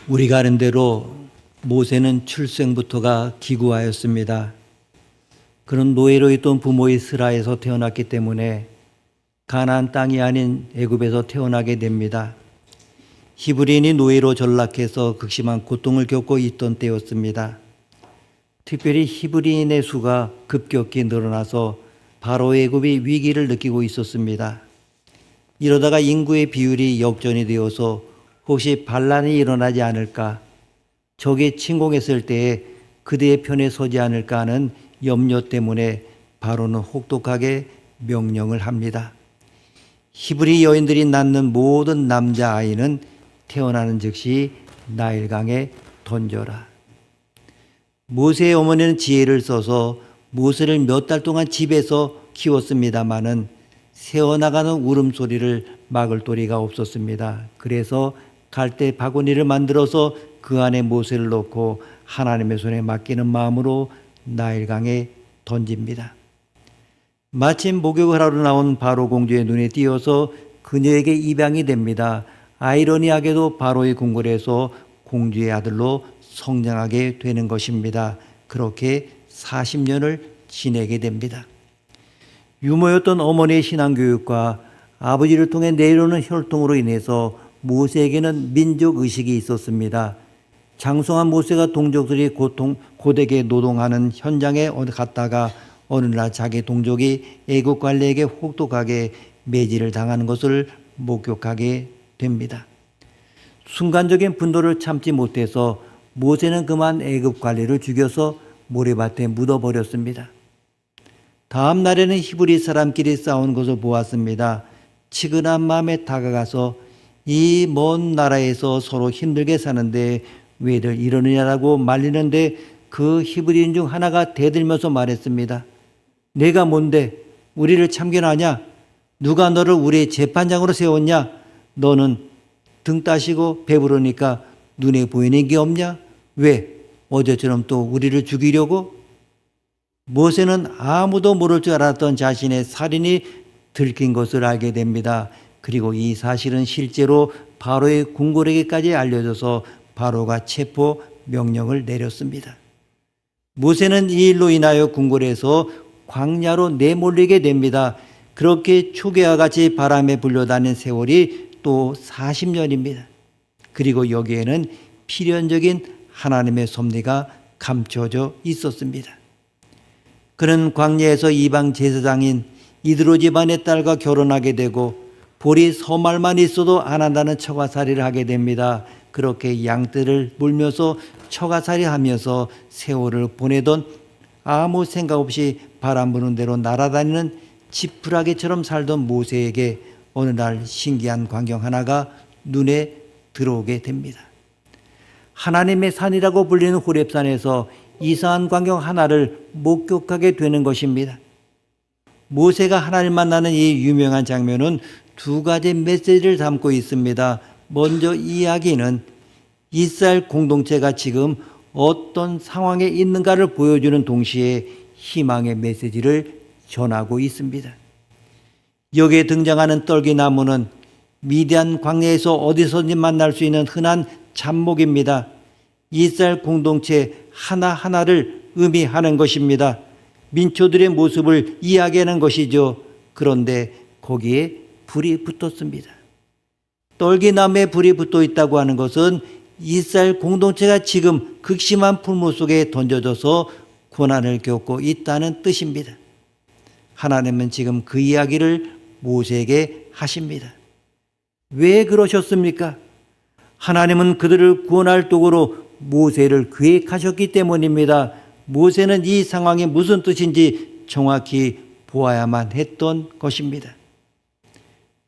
우리가 아는 대로 모세는 출생부터가 기구하였습니다. 그는 노예로 있던 부모의 스라에서 태어났기 때문에 가나안 땅이 아닌 애굽에서 태어나게 됩니다. 히브리인이 노예로 전락해서 극심한 고통을 겪고 있던 때였습니다. 특별히 히브리인의 수가 급격히 늘어나서 바로 애굽이 위기를 느끼고 있었습니다. 이러다가 인구의 비율이 역전이 되어서 혹시 반란이 일어나지 않을까, 적이 침공했을 때에 그들의 편에 서지 않을까 하는 염려 때문에 바로는 혹독하게 명령을 합니다. 히브리 여인들이 낳는 모든 남자아이는 태어나는 즉시 나일강에 던져라. 모세의 어머니는 지혜를 써서 모세를 몇 달 동안 집에서 키웠습니다마는 새어나가는 울음소리를 막을 도리가 없었습니다. 그래서 갈대 바구니를 만들어서 그 안에 모세를 넣고 하나님의 손에 맡기는 마음으로 나일강에 던집니다. 마침 목욕을 하러 나온 바로 공주의 눈에 띄어서 그녀에게 입양이 됩니다. 아이러니하게도 바로의 궁궐에서 공주의 아들로 성장하게 되는 것입니다. 그렇게 40년을 지내게 됩니다. 유모였던 어머니의 신앙교육과 아버지를 통해 내려오는 혈통으로 인해서 모세에게는 민족의식이 있었습니다. 장성한 모세가 동족들이 고되게 노동하는 현장에 갔다가 어느 날 자기 동족이 애국 관리에게 혹독하게 매질을 당하는 것을 목격하게 됩니다. 순간적인 분노를 참지 못해서 모세는 그만 애국 관리를 죽여서 모래밭에 묻어버렸습니다. 다음 날에는 히브리 사람끼리 싸우는 것을 보았습니다. 치근한 마음에 다가가서 이 먼 나라에서 서로 힘들게 사는데 왜들 이러느냐라고 말리는데 그 히브리인 중 하나가 대들면서 말했습니다. 내가 뭔데 우리를 참견하냐? 누가 너를 우리의 재판장으로 세웠냐? 너는 등 따시고 배부르니까 눈에 보이는 게 없냐? 왜 어제처럼 또 우리를 죽이려고? 모세는 아무도 모를 줄 알았던 자신의 살인이 들킨 것을 알게 됩니다. 그리고 이 사실은 실제로 바로의 궁궐에게까지 알려져서 바로가 체포 명령을 내렸습니다. 모세는 이 일로 인하여 궁궐에서 광야로 내몰리게 됩니다. 그렇게 초계와 같이 바람에 불려다닌 세월이 또 40년입니다. 그리고 여기에는 필연적인 하나님의 섭리가 감춰져 있었습니다. 그는 광야에서 이방 제사장인 이드로 집안의 딸과 결혼하게 되고 볼이 서말만 있어도 안 한다는 처가살이를 하게 됩니다. 그렇게 양떼를 물면서 처가살이하면서 세월을 보내던 아무 생각 없이 바람 부는 대로 날아다니는 지푸라기처럼 살던 모세에게 어느 날 신기한 광경 하나가 눈에 들어오게 됩니다. 하나님의 산이라고 불리는 호렙산에서 이상한 광경 하나를 목격하게 되는 것입니다. 모세가 하나님 만나는 이 유명한 장면은 두 가지 메시지를 담고 있습니다. 먼저 이야기는 이스라엘 공동체가 지금 어떤 상황에 있는가를 보여주는 동시에 희망의 메시지를 전하고 있습니다. 여기에 등장하는 떨기나무는 미디안 광야에서 어디서든지 만날 수 있는 흔한 잡목입니다. 이스라엘 공동체 하나하나를 의미하는 것입니다. 민초들의 모습을 이야기하는 것이죠. 그런데 거기에 불이 붙었습니다. 떨기나무에 불이 붙어 있다고 하는 것은 이스라엘 공동체가 지금 극심한 풀무 속에 던져져서 고난을 겪고 있다는 뜻입니다. 하나님은 지금 그 이야기를 모세에게 하십니다. 왜 그러셨습니까? 하나님은 그들을 구원할 도구로 모세를 계획하셨기 때문입니다. 모세는 이 상황이 무슨 뜻인지 정확히 보아야만 했던 것입니다.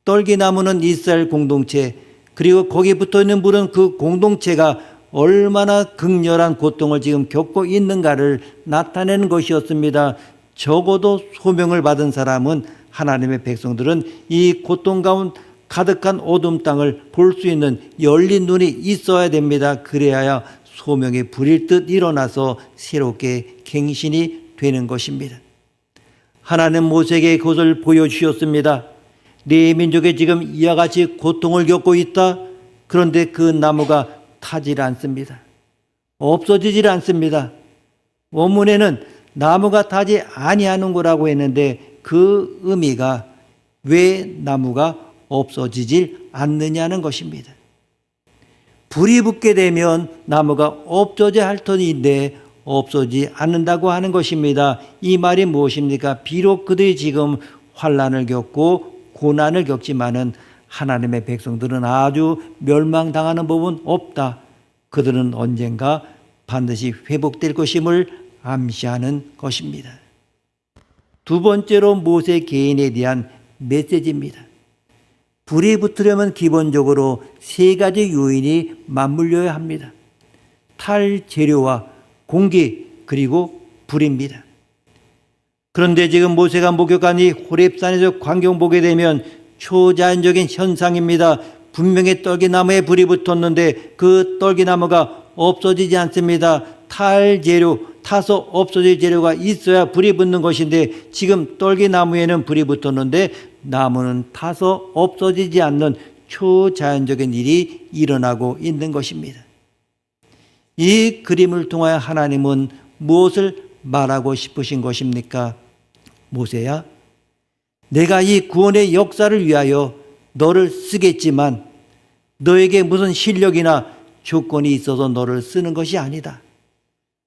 떨기나무는 이스라엘 공동체, 그리고 거기에 붙어있는 불은 그 공동체가 얼마나 극렬한 고통을 지금 겪고 있는가를 나타내는 것이었습니다. 적어도 소명을 받은 사람은, 하나님의 백성들은 이 고통 가운데 가득한 어둠 땅을 볼 수 있는 열린 눈이 있어야 됩니다. 그래야 소명이 불일 듯 일어나서 새롭게 갱신이 되는 것입니다. 하나님 모세에게 그것을 보여주셨습니다. 네 민족이 지금 이와 같이 고통을 겪고 있다. 그런데 그 나무가 타질 않습니다. 없어지질 않습니다. 원문에는 나무가 타지 아니하는 거라고 했는데 그 의미가 왜 나무가 없어지질 않느냐는 것입니다. 불이 붙게 되면 나무가 없어져야 할 터인데 없어지지 않는다고 하는 것입니다. 이 말이 무엇입니까? 비록 그들이 지금 환난을 겪고 고난을 겪지만은 하나님의 백성들은 아주 멸망당하는 법은 없다. 그들은 언젠가 반드시 회복될 것임을 암시하는 것입니다. 두 번째로 모세 개인에 대한 메시지입니다. 불이 붙으려면 기본적으로 세 가지 요인이 맞물려야 합니다. 탈 재료와 공기 그리고 불입니다. 그런데 지금 모세가 목격한 이 호렙산에서 광경 보게 되면 초자연적인 현상입니다. 분명히 떨기나무에 불이 붙었는데 그 떨기나무가 없어지지 않습니다. 탈 재료, 타서 없어질 재료가 있어야 불이 붙는 것인데 지금 떨기나무에는 불이 붙었는데 나무는 타서 없어지지 않는 초자연적인 일이 일어나고 있는 것입니다. 이 그림을 통하여 하나님은 무엇을 말하고 싶으신 것입니까? 모세야, 내가 이 구원의 역사를 위하여 너를 쓰겠지만 너에게 무슨 실력이나 조건이 있어서 너를 쓰는 것이 아니다.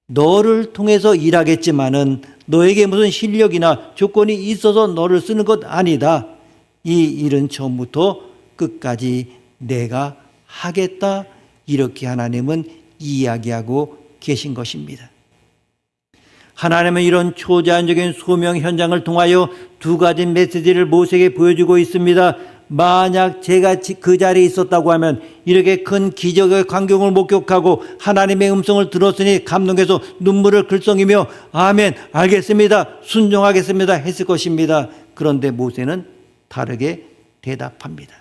너를 통해서 일하겠지만은 너에게 무슨 실력이나 조건이 있어서 너를 쓰는 것 아니다. 이 일은 처음부터 끝까지 내가 하겠다. 이렇게 하나님은 이야기하고 계신 것입니다. 하나님은 이런 초자연적인 소명 현장을 통하여 두 가지 메시지를 모세에게 보여주고 있습니다. 만약 제가 그 자리에 있었다고 하면 이렇게 큰 기적의 광경을 목격하고 하나님의 음성을 들었으니 감동해서 눈물을 글썽이며 아멘, 알겠습니다, 순종하겠습니다 했을 것입니다. 그런데 모세는 다르게 대답합니다.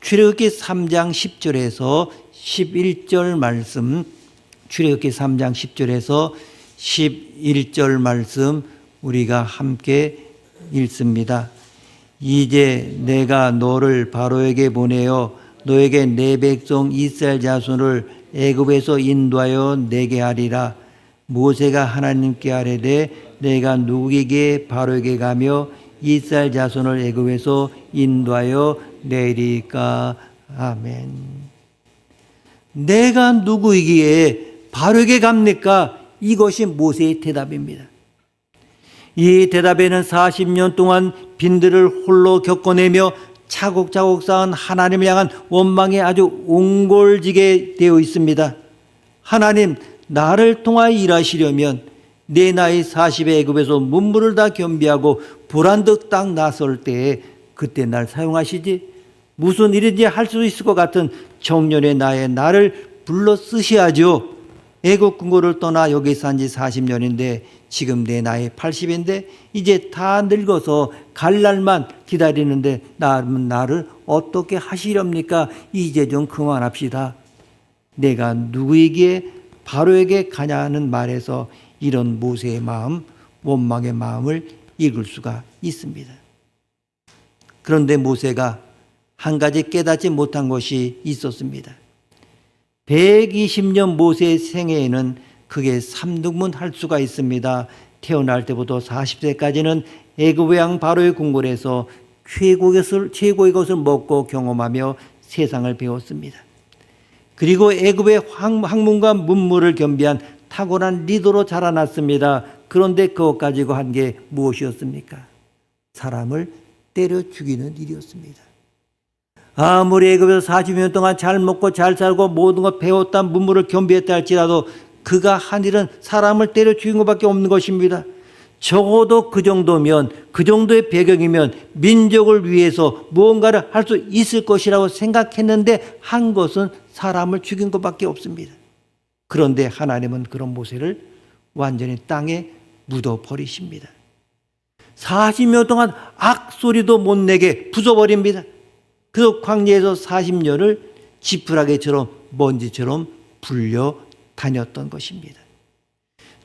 출애굽기 3장 10절에서 11절 말씀, 출애굽기 3장 10절에서 11절 말씀 우리가 함께 읽습니다. 이제 내가 너를 바로에게 보내어 너에게 내 백성 이스라엘 자손을 애굽에서 인도하여 내게 하리라. 모세가 하나님께 아뢰되 내가 누구에게 바로에게 가며 이스라엘 자손을 애굽에서 인도하여 내리까. 아멘. 내가 누구이기에 바로에게 갑니까? 이것이 모세의 대답입니다. 이 대답에는 40년 동안 빈들을 홀로 겪어내며 차곡차곡 쌓은 하나님을 향한 원망이 아주 옹골지게 되어 있습니다. 하나님, 나를 통하여 일하시려면 내 나이 40의 애굽에서 문물을 다 겸비하고 보란듯 딱 나설 때에 그때 날 사용하시지, 무슨 일인지 할 수 있을 것 같은 청년의 나를 불러 쓰셔야죠. 애국 궁궐을 떠나 여기 산 지 40년인데 지금 내 나이 80인데 이제 다 늙어서 갈 날만 기다리는데 나를 어떻게 하시렵니까? 이제 좀 그만합시다. 내가 누구에게 바로에게 가냐는 말에서 이런 모세의 마음, 원망의 마음을 읽을 수가 있습니다. 그런데 모세가 한 가지 깨닫지 못한 것이 있었습니다. 120년 모세의 생애에는 크게 3등분 할 수가 있습니다. 태어날 때부터 40세까지는 애굽 왕 바로의 궁궐에서 최고의 것을 먹고 경험하며 세상을 배웠습니다. 그리고 애굽의 학문과 문물을 겸비한 탁월한 리더로 자라났습니다. 그런데 그것 가지고 한 게 무엇이었습니까? 사람을 때려 죽이는 일이었습니다. 아무리 애굽에서 40년 동안 잘 먹고 잘 살고 모든 것 배웠다 문물을 겸비했다 할지라도 그가 한 일은 사람을 때려 죽인 것밖에 없는 것입니다. 적어도 그 정도면, 그 정도의 배경이면 민족을 위해서 무언가를 할 수 있을 것이라고 생각했는데 한 것은 사람을 죽인 것밖에 없습니다. 그런데 하나님은 그런 모세를 완전히 땅에 묻어버리십니다. 40년 동안 악소리도 못 내게 부숴버립니다. 그 광야에서 40년을 지푸라기처럼 먼지처럼 불려 다녔던 것입니다.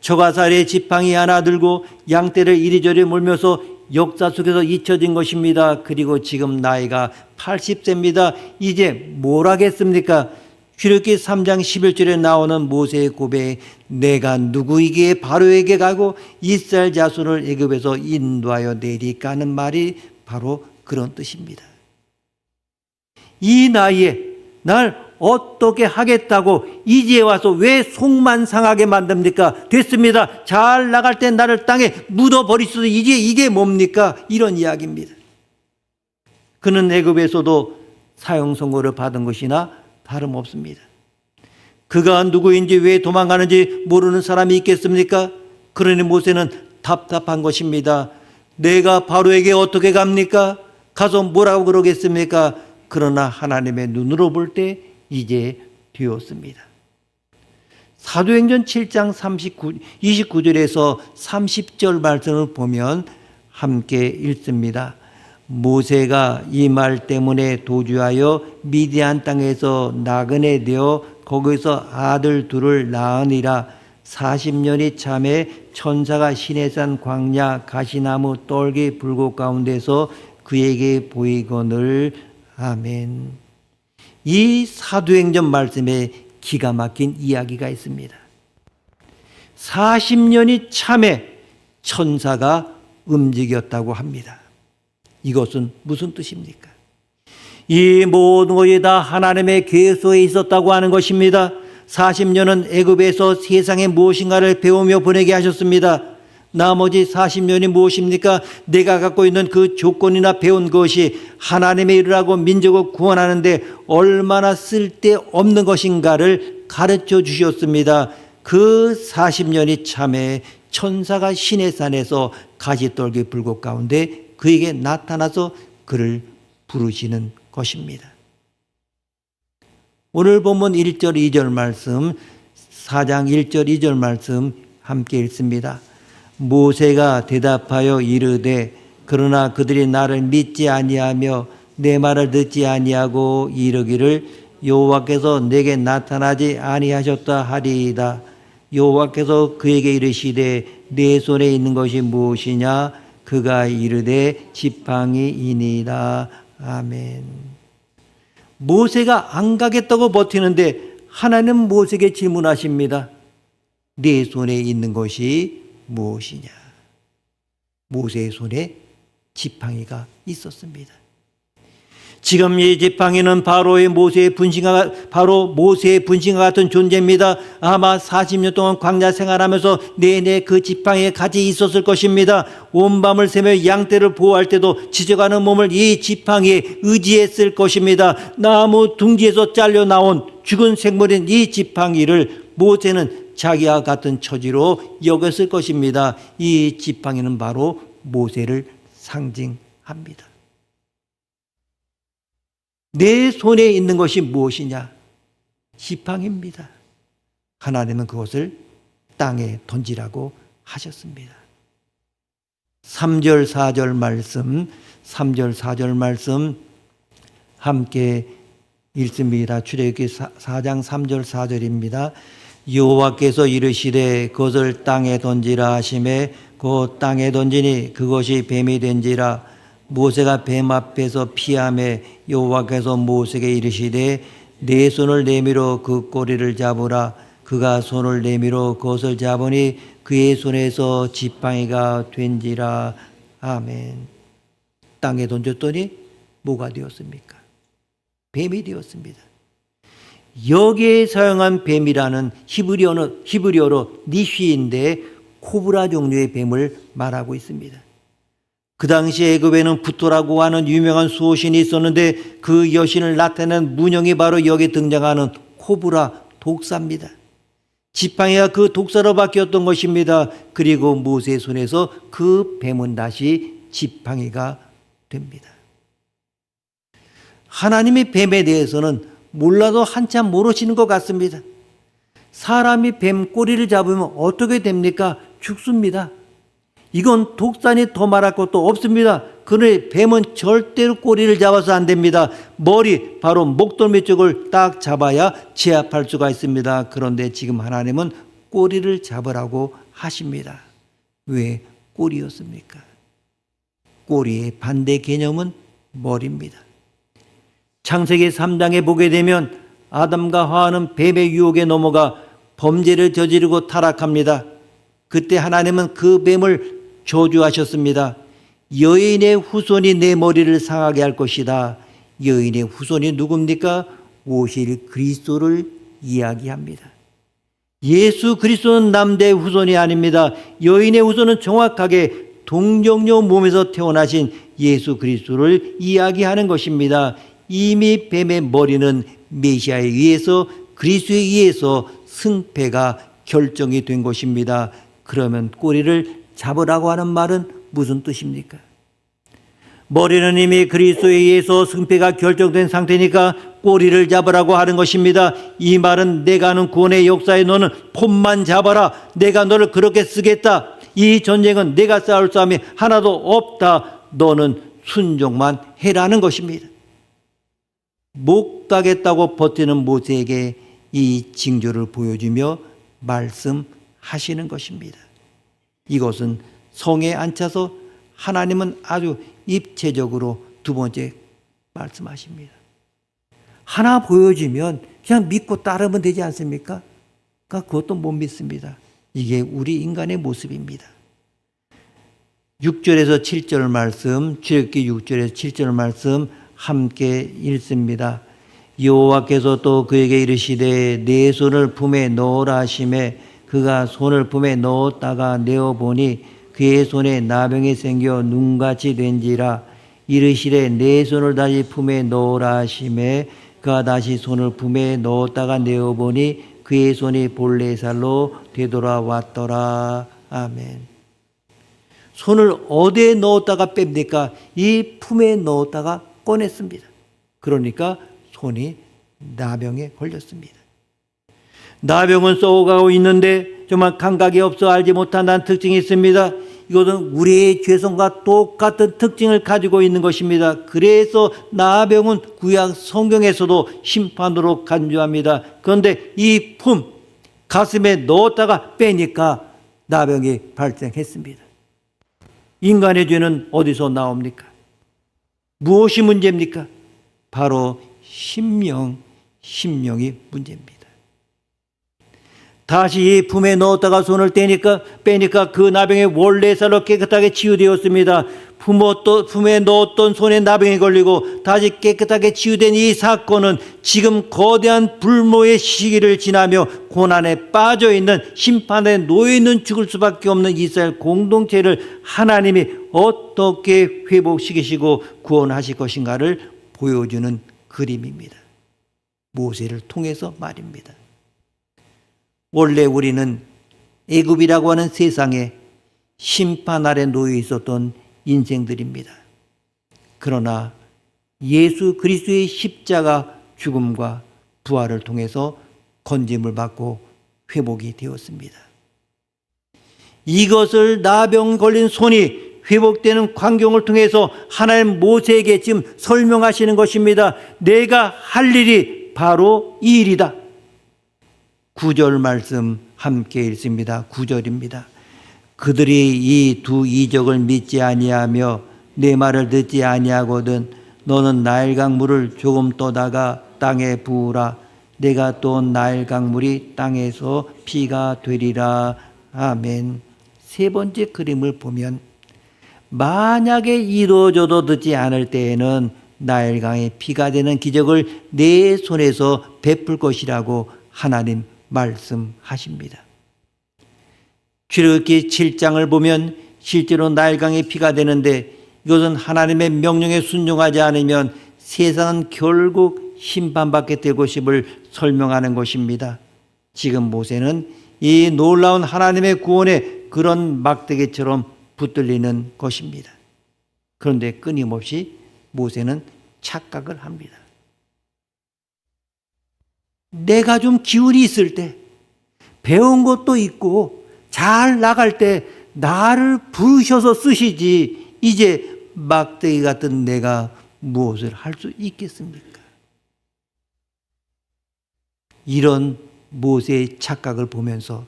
저가살에 지팡이 하나 들고 양떼를 이리저리 몰면서 역사 속에서 잊혀진 것입니다. 그리고 지금 나이가 80세입니다. 이제 뭘 하겠습니까? 출애굽기 3장 11절에 나오는 모세의 고백, 내가 누구에게 바로에게 가고 이스라엘 자손을 애굽에서 인도하여 내리까 하는 말이 바로 그런 뜻입니다. 이 나이에 날 어떻게 하겠다고 이제 와서 왜 속만 상하게 만듭니까? 됐습니다. 잘 나갈 때 나를 땅에 묻어버리소서. 이제 이게 뭡니까? 이런 이야기입니다. 그는 애굽에서도 사형 선고를 받은 것이나 다름없습니다. 그가 누구인지 왜 도망가는지 모르는 사람이 있겠습니까? 그러니 모세는 답답한 것입니다. 내가 바로에게 어떻게 갑니까? 가서 뭐라고 그러겠습니까? 그러나 하나님의 눈으로 볼 때 이제 되었습니다. 사도행전 7장 29절에서 30절 말씀을 보면 함께 읽습니다. 모세가 이 말 때문에 도주하여 미디안 땅에서 나그네 되어 거기서 아들 둘을 낳으니라. 40년이 참에 천사가 시내산 광야 가시나무 떨기 불꽃 가운데서 그에게 보이거늘. 아멘. 이 사도행전 말씀에 기가 막힌 이야기가 있습니다. 40년이 참에 천사가 움직였다고 합니다. 이것은 무슨 뜻입니까? 이 모든 것이 다 하나님의 계획에 있었다고 하는 것입니다. 40년은 애굽에서 세상에 무엇인가를 배우며 보내게 하셨습니다. 나머지 40년이 무엇입니까? 내가 갖고 있는 그 조건이나 배운 것이 하나님의 일을 하고 민족을 구원하는데 얼마나 쓸데없는 것인가를 가르쳐 주셨습니다. 그 40년이 참에 천사가 시내산에서 가시떨기 불꽃 가운데 그에게 나타나서 그를 부르시는 것입니다. 오늘 본문 1절 2절 말씀, 4장 1절 2절 말씀 함께 읽습니다. 모세가 대답하여 이르되 그러나 그들이 나를 믿지 아니하며 내 말을 듣지 아니하고 이르기를 여호와께서 내게 나타나지 아니하셨다 하리이다. 여호와께서 그에게 이르시되 내 손에 있는 것이 무엇이냐? 그가 이르되 지팡이이니이다. 아멘. 모세가 안 가겠다고 버티는데 하나님 모세에게 질문하십니다. 내 손에 있는 것이 무엇이냐? 모세의 손에 지팡이가 있었습니다. 지금 이 지팡이는 바로 모세의 분신과 같은 존재입니다. 아마 40년 동안 광야 생활하면서 내내 그 지팡이에 같이 있었을 것입니다. 온 밤을 새며 양떼를 보호할 때도 지져가는 몸을 이 지팡이에 의지했을 것입니다. 나무 둥지에서 잘려 나온 죽은 생물인 이 지팡이를 모세는 자기와 같은 처지로 여겼을 것입니다. 이 지팡이는 바로 모세를 상징합니다. 내 손에 있는 것이 무엇이냐? 지팡이입니다. 하나님은 그것을 땅에 던지라고 하셨습니다. 3절 4절 말씀 함께 읽습니다. 출애굽기 4장 3절 4절입니다. 여호와께서 이르시되 그것을 땅에 던지라 하시매 그 땅에 던지니 그것이 뱀이 된지라. 모세가 뱀 앞에서 피하매 여호와께서 모세에게 이르시되 내 손을 내밀어 그 꼬리를 잡으라. 그가 손을 내밀어 그것을 잡으니 그의 손에서 지팡이가 된지라. 아멘. 땅에 던졌더니 뭐가 되었습니까? 뱀이 되었습니다. 여기에 사용한 뱀이라는 히브리어로 니쉬인데 코브라 종류의 뱀을 말하고 있습니다. 그 당시 애굽에는 부토라고 하는 유명한 수호신이 있었는데 그 여신을 나타낸 문형이 바로 여기 등장하는 코브라 독사입니다. 지팡이가 그 독사로 바뀌었던 것입니다. 그리고 모세의 손에서 그 뱀은 다시 지팡이가 됩니다. 하나님의 뱀에 대해서는 몰라도 한참 모르시는 것 같습니다. 사람이 뱀 꼬리를 잡으면 어떻게 됩니까? 죽습니다. 이건 독산이 더 말할 것도 없습니다. 그러니 뱀은 절대로 꼬리를 잡아서 안 됩니다. 머리, 바로 목덜미 쪽을 딱 잡아야 제압할 수가 있습니다. 그런데 지금 하나님은 꼬리를 잡으라고 하십니다. 왜 꼬리였습니까? 꼬리의 반대 개념은 머리입니다. 창세기 3장에 보게 되면 아담과 하와는 뱀의 유혹에 넘어가 범죄를 저지르고 타락합니다. 그때 하나님은 그 뱀을 저주하셨습니다. 여인의 후손이 내 머리를 상하게 할 것이다. 여인의 후손이 누굽니까? 오실 그리스도를 이야기합니다. 예수 그리스도는 남자의 후손이 아닙니다. 여인의 후손은 정확하게 동정녀 몸에서 태어나신 예수 그리스도를 이야기하는 것입니다. 이미 뱀의 머리는 메시아에 의해서, 그리스도에 의해서 승패가 결정이 된 것입니다. 그러면 꼬리를 잡으라고 하는 말은 무슨 뜻입니까? 머리는 이미 그리스도에 의해서 승패가 결정된 상태니까 꼬리를 잡으라고 하는 것입니다. 이 말은 내가 아는 구원의 역사에 너는 폼만 잡아라. 내가 너를 그렇게 쓰겠다. 이 전쟁은 내가 싸울 싸움이 하나도 없다. 너는 순종만 해라는 것입니다. 못 가겠다고 버티는 모세에게 이 징조를 보여주며 말씀하시는 것입니다. 이것은 성에 앉혀서 하나님은 아주 입체적으로 두 번째 말씀하십니다. 하나 보여주면 그냥 믿고 따르면 되지 않습니까? 그러니까 그것도 못 믿습니다. 이게 우리 인간의 모습입니다. 6절에서 7절 말씀, 출애굽기 6절에서 7절 말씀 함께 읽습니다. 여호와께서 또 그에게 이르시되 내 손을 품에 넣으라 하시매 그가 손을 품에 넣었다가 내어보니 그의 손에 나병이 생겨 눈같이 된지라. 이르시되 내 손을 다시 품에 넣으라 하시매 그가 다시 손을 품에 넣었다가 내어보니 그의 손이 본래 살로 되돌아왔더라. 아멘. 손을 어디에 넣었다가 뺍니까? 이 품에 넣었다가 꺼냈습니다. 그러니까 손이 나병에 걸렸습니다. 나병은 썩어가고 있는데 정말 감각이 없어 알지 못한다는 특징이 있습니다. 이것은 우리의 죄성과 똑같은 특징을 가지고 있는 것입니다. 그래서 나병은 구약 성경에서도 심판으로 간주합니다. 그런데 이 품, 가슴에 넣었다가 빼니까 나병이 발생했습니다. 인간의 죄는 어디서 나옵니까? 무엇이 문제입니까? 바로 심령이 문제입니다. 다시 이 품에 넣었다가 손을 빼니까 그 나병의 원래 살로 깨끗하게 치유되었습니다. 품에 넣었던 손에 나병이 걸리고 다시 깨끗하게 치유된 이 사건은 지금 거대한 불모의 시기를 지나며 고난에 빠져 있는, 심판에 놓여 있는, 죽을 수밖에 없는 이스라엘 공동체를 하나님이 어떻게 회복시키시고 구원하실 것인가를 보여주는 그림입니다. 모세를 통해서 말입니다. 원래 우리는 애굽이라고 하는 세상에 심판 아래 놓여 있었던 인생들입니다. 그러나 예수 그리스도의 십자가 죽음과 부활을 통해서 건짐을 받고 회복이 되었습니다. 이것을 나병 걸린 손이 회복되는 광경을 통해서 하나님 모세에게 지금 설명하시는 것입니다. 내가 할 일이 바로 이 일이다. 9절 말씀 함께 읽습니다. 9절입니다. 그들이 이 두 이적을 믿지 아니하며 내 말을 듣지 아니하거든 너는 나일 강물을 조금 떠다가 땅에 부으라. 내가 또 나일 강물이 땅에서 피가 되리라. 아멘. 세 번째 그림을 보면 만약에 이루어져도 듣지 않을 때에는 나일강에 피가 되는 기적을 내 손에서 베풀 것이라고 하나님 말씀하십니다. 출애굽기 7장을 보면 실제로 나일강에 피가 되는데 이것은 하나님의 명령에 순종하지 않으면 세상은 결국 심판받게 될 것임을 설명하는 것입니다. 지금 모세는 이 놀라운 하나님의 구원에 그런 막대기처럼 붙들리는 것입니다. 그런데 끊임없이 모세는 착각을 합니다. 내가 좀 기운이 있을 때, 배운 것도 있고 잘 나갈 때 나를 부르셔서 쓰시지 이제 막대기 같은 내가 무엇을 할 수 있겠습니까? 이런 모세의 착각을 보면서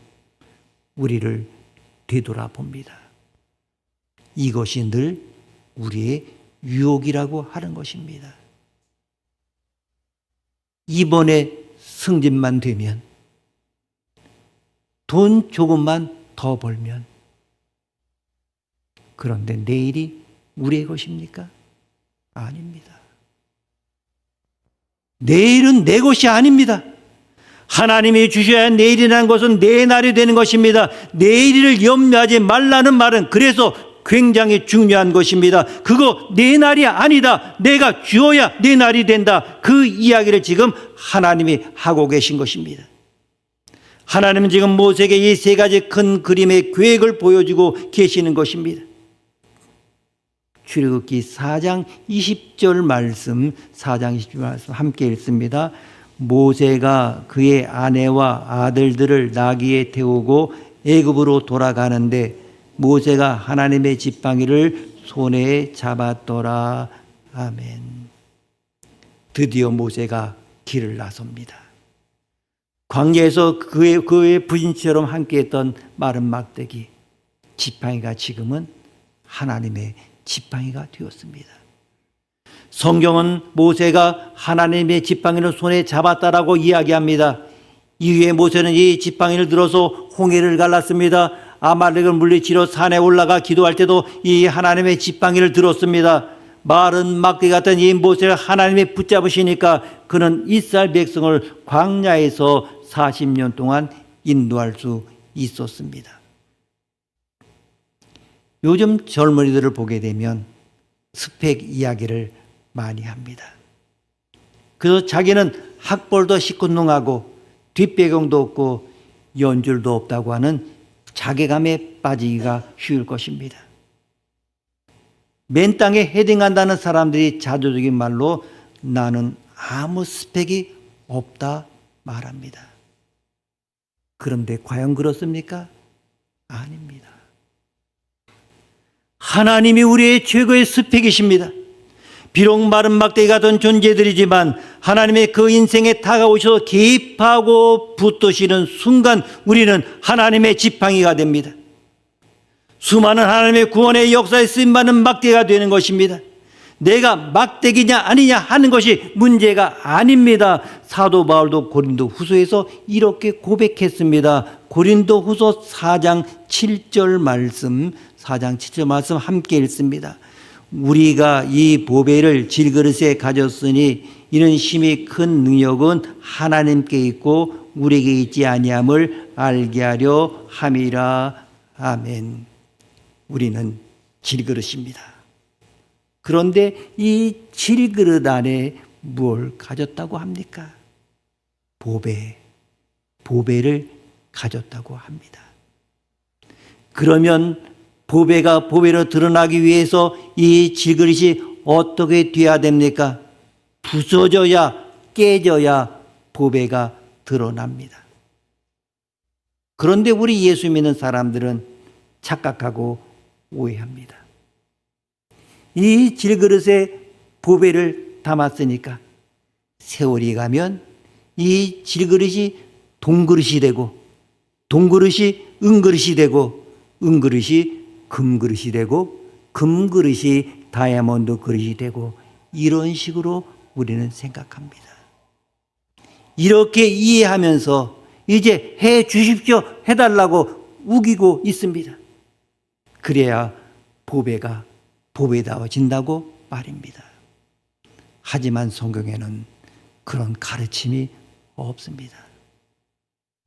우리를 되돌아봅니다. 이것이 늘 우리의 유혹이라고 하는 것입니다. 이번에 승진만 되면, 돈 조금만 더 벌면, 그런데 내일이 우리의 것입니까? 아닙니다. 내일은 내 것이 아닙니다. 하나님이 주셔야 내일이라는 것은 내 날이 되는 것입니다. 내일을 염려하지 말라는 말은 그래서 굉장히 중요한 것입니다. 그거 내 날이 아니다. 내가 주어야 내 날이 된다. 그 이야기를 지금 하나님이 하고 계신 것입니다. 하나님은 지금 모세에게 이 세 가지 큰 그림의 계획을 보여주고 계시는 것입니다. 출애굽기 4장 20절 말씀, 4장 20절 말씀 함께 읽습니다. 모세가 그의 아내와 아들들을 나귀에 태우고 애굽으로 돌아가는데 모세가 하나님의 지팡이를 손에 잡았더라. 아멘. 드디어 모세가 길을 나섭니다. 광야에서 그의 부인처럼 함께했던 마른 막대기, 지팡이가 지금은 하나님의 지팡이가 되었습니다. 성경은 모세가 하나님의 지팡이를 손에 잡았다라고 이야기합니다. 이후에 모세는 이 지팡이를 들어서 홍해를 갈랐습니다. 아말렉을 물리치러 산에 올라가 기도할 때도 이 하나님의 지팡이를 들었습니다. 마른 막대 같은 이 모세를 하나님이 붙잡으시니까 그는 이스라엘 백성을 광야에서 40년 동안 인도할 수 있었습니다. 요즘 젊은이들을 보게 되면 스펙 이야기를 많이 합니다. 그래서 자기는 학벌도 시큰둥하고 뒷배경도 없고 연줄도 없다고 하는 자괴감에 빠지기가 쉬울 것입니다. 맨 땅에 헤딩한다는 사람들이 자조적인 말로 나는 아무 스펙이 없다 말합니다. 그런데 과연 그렇습니까? 아닙니다. 하나님이 우리의 최고의 스펙이십니다. 비록 마른 막대기 같은 존재들이지만 하나님의 그 인생에 다가오셔서 개입하고 붙드시는 순간 우리는 하나님의 지팡이가 됩니다. 수많은 하나님의 구원의 역사에 쓰임받는 막대기가 되는 것입니다. 내가 막대기냐 아니냐 하는 것이 문제가 아닙니다. 사도 바울도 고린도 후서에서 이렇게 고백했습니다. 고린도 후서 4장 7절 말씀, 4장 7절 말씀 함께 읽습니다. 우리가 이 보배를 질그릇에 가졌으니 이는 심히 큰 능력은 하나님께 있고 우리에게 있지 아니함을 알게 하려 함이라. 아멘. 우리는 질그릇입니다. 그런데 이 질그릇 안에 뭘 가졌다고 합니까? 보배를 가졌다고 합니다. 그러면 보배가 보배로 드러나기 위해서 이 질그릇이 어떻게 돼야 됩니까? 부서져야, 깨져야 보배가 드러납니다. 그런데 우리 예수 믿는 사람들은 착각하고 오해합니다. 이 질그릇에 보배를 담았으니까 세월이 가면 이 질그릇이 동그릇이 되고, 동그릇이 은그릇이 되고, 은그릇이 금그릇이 되고, 금그릇이 다이아몬드 그릇이 되고, 이런 식으로 우리는 생각합니다. 이렇게 이해하면서 이제 해 주십시오, 해달라고 우기고 있습니다. 그래야 보배가 보배다워진다고 말입니다. 하지만 성경에는 그런 가르침이 없습니다.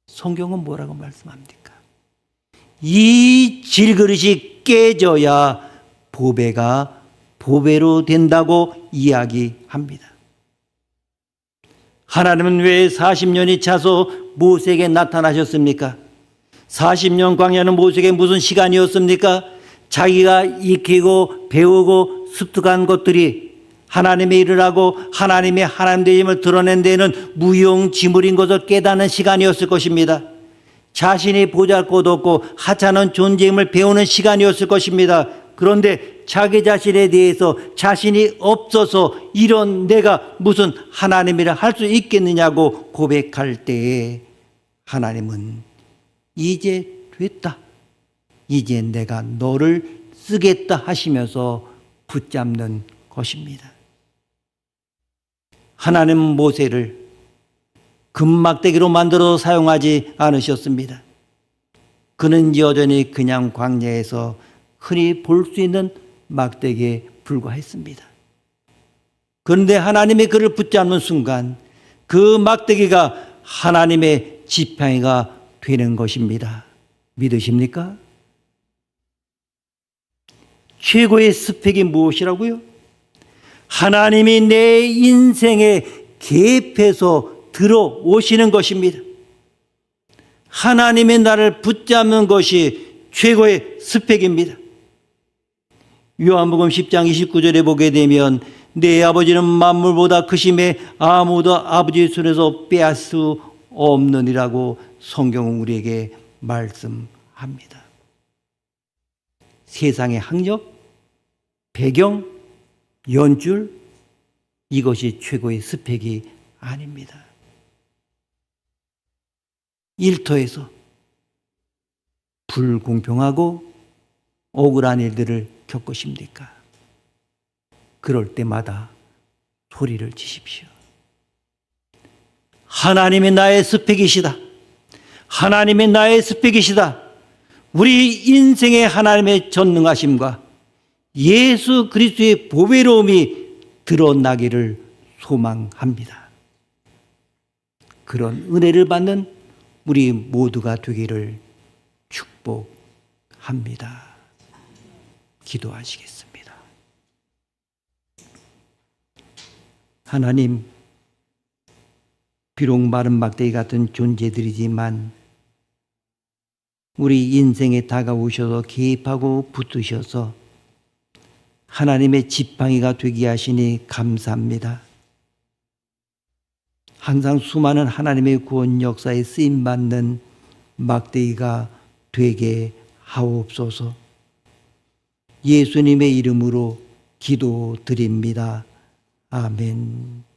성경은 뭐라고 말씀합니까? 이 질그릇이 깨져야 보배가 보배로 된다고 이야기합니다. 하나님은 왜 40년이 차서 모세에게 나타나셨습니까? 40년 광야는 모세에게 무슨 시간이었습니까? 자기가 익히고 배우고 습득한 것들이 하나님의 일을 하고 하나님의 하나님됨을 드러낸 데에는 무용지물인 것을 깨닫는 시간이었을 것입니다. 자신이 보잘것없고 하찮은 존재임을 배우는 시간이었을 것입니다. 그런데 자기 자신에 대해서 자신이 없어서 이런 내가 무슨 하나님이라 할 수 있겠느냐고 고백할 때에 하나님은 이제 됐다, 이제 내가 너를 쓰겠다 하시면서 붙잡는 것입니다. 하나님은 모세를 금막대기로 만들어 사용하지 않으셨습니다. 그는 여전히 그냥 광야에서 흔히 볼 수 있는 막대기에 불과했습니다. 그런데 하나님이 그를 붙잡는 순간 그 막대기가 하나님의 지팡이가 되는 것입니다. 믿으십니까? 최고의 스펙이 무엇이라고요? 하나님이 내 인생에 개입해서 들어오시는 것입니다. 하나님의 나를 붙잡는 것이 최고의 스펙입니다. 요한복음 10장 29절에 보게 되면 내 아버지는 만물보다 크심에 아무도 아버지의 손에서 빼앗을 수 없느니라고 성경은 우리에게 말씀합니다. 세상의 학력, 배경, 연줄, 이것이 최고의 스펙이 아닙니다. 일터에서 불공평하고 억울한 일들을 겪으십니까? 그럴 때마다 소리를 치십시오. 하나님이 나의 스펙이시다. 하나님이 나의 스펙이시다. 우리 인생의 하나님의 전능하심과 예수 그리스도의 보배로움이 드러나기를 소망합니다. 그런 은혜를 받는 우리 모두가 되기를 축복합니다. 기도하시겠습니다. 하나님, 비록 마른 막대기 같은 존재들이지만 우리 인생에 다가오셔서 개입하고 붙으셔서 하나님의 지팡이가 되게 하시니 감사합니다. 항상 수많은 하나님의 구원 역사에 쓰임받는 막대기가 되게 하옵소서. 예수님의 이름으로 기도드립니다. 아멘.